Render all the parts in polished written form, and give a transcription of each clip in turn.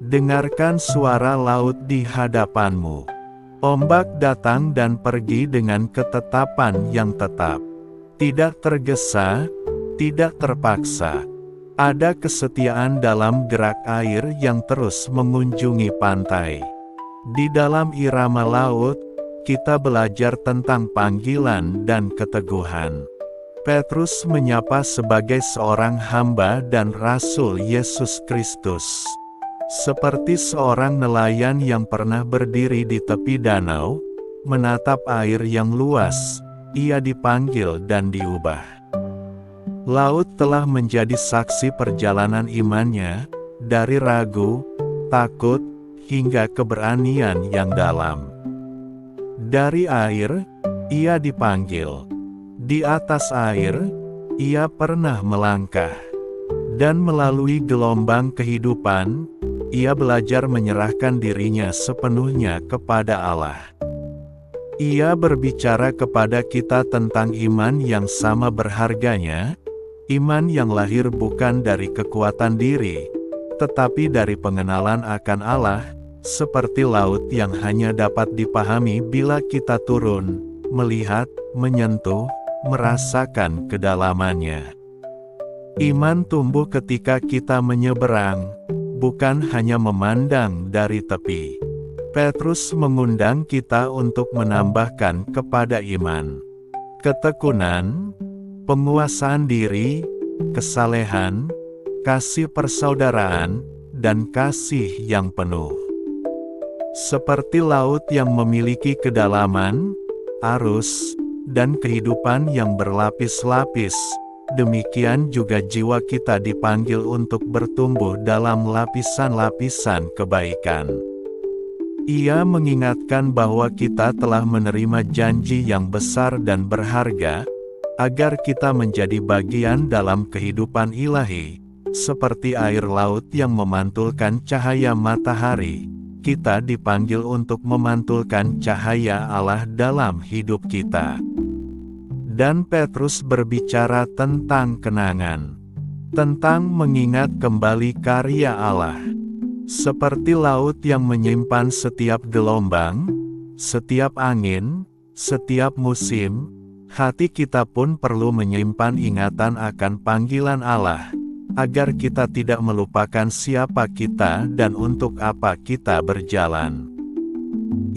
Dengarkan suara laut di hadapanmu. Ombak datang dan pergi dengan ketetapan yang tetap. Tidak tergesa, tidak terpaksa. Ada kesetiaan dalam gerak air yang terus mengunjungi pantai. Di dalam irama laut, kita belajar tentang panggilan dan keteguhan. Petrus menyapa sebagai seorang hamba dan rasul Yesus Kristus. Seperti seorang nelayan yang pernah berdiri di tepi danau, menatap air yang luas, ia dipanggil dan diubah. Laut telah menjadi saksi perjalanan imannya, dari ragu, takut, hingga keberanian yang dalam. Dari air, ia dipanggil. Di atas air, ia pernah melangkah. Dan melalui gelombang kehidupan, ia belajar menyerahkan dirinya sepenuhnya kepada Allah. Ia berbicara kepada kita tentang iman yang sama berharganya, iman yang lahir bukan dari kekuatan diri, tetapi dari pengenalan akan Allah, seperti laut yang hanya dapat dipahami bila kita turun, melihat, menyentuh, merasakan kedalamannya. Iman tumbuh ketika kita menyeberang, bukan hanya memandang dari tepi. Petrus mengundang kita untuk menambahkan kepada iman ketekunan, penguasaan diri, kesalehan, kasih persaudaraan, dan kasih yang penuh. Seperti laut yang memiliki kedalaman, arus, dan kehidupan yang berlapis-lapis, demikian juga jiwa kita dipanggil untuk bertumbuh dalam lapisan-lapisan kebaikan. Ia mengingatkan bahwa kita telah menerima janji yang besar dan berharga, agar kita menjadi bagian dalam kehidupan ilahi, seperti air laut yang memantulkan cahaya matahari. Kita dipanggil untuk memantulkan cahaya Allah dalam hidup kita. Dan Petrus berbicara tentang kenangan, tentang mengingat kembali karya Allah. Seperti laut yang menyimpan setiap gelombang, setiap angin, setiap musim, hati kita pun perlu menyimpan ingatan akan panggilan Allah, agar kita tidak melupakan siapa kita dan untuk apa kita berjalan.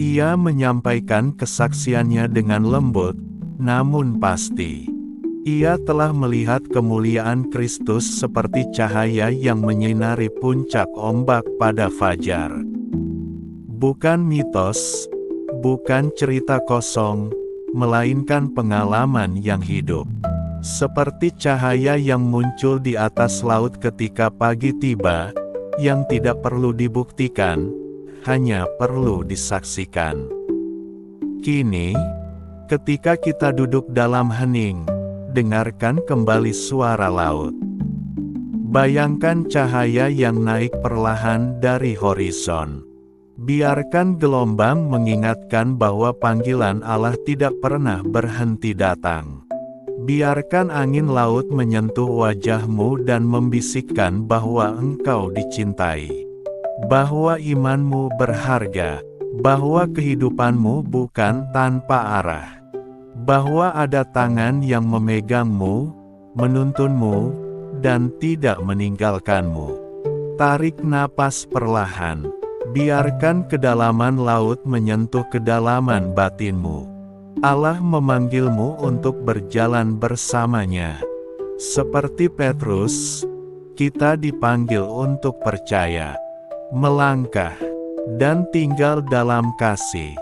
Ia menyampaikan kesaksiannya dengan lembut, namun pasti. Ia telah melihat kemuliaan Kristus seperti cahaya yang menyinari puncak ombak pada fajar. Bukan mitos, bukan cerita kosong, melainkan pengalaman yang hidup. Seperti cahaya yang muncul di atas laut ketika pagi tiba, yang tidak perlu dibuktikan, hanya perlu disaksikan. Kini, ketika kita duduk dalam hening, dengarkan kembali suara laut. Bayangkan cahaya yang naik perlahan dari horizon. Biarkan gelombang mengingatkan bahwa panggilan Allah tidak pernah berhenti datang. Biarkan angin laut menyentuh wajahmu dan membisikkan bahwa engkau dicintai. Bahwa imanmu berharga. Bahwa kehidupanmu bukan tanpa arah. Bahwa ada tangan yang memegangmu, menuntunmu, dan tidak meninggalkanmu. Tarik napas perlahan. Biarkan kedalaman laut menyentuh kedalaman batinmu. Allah memanggilmu untuk berjalan bersamanya. Seperti Petrus, kita dipanggil untuk percaya, melangkah, dan tinggal dalam kasih.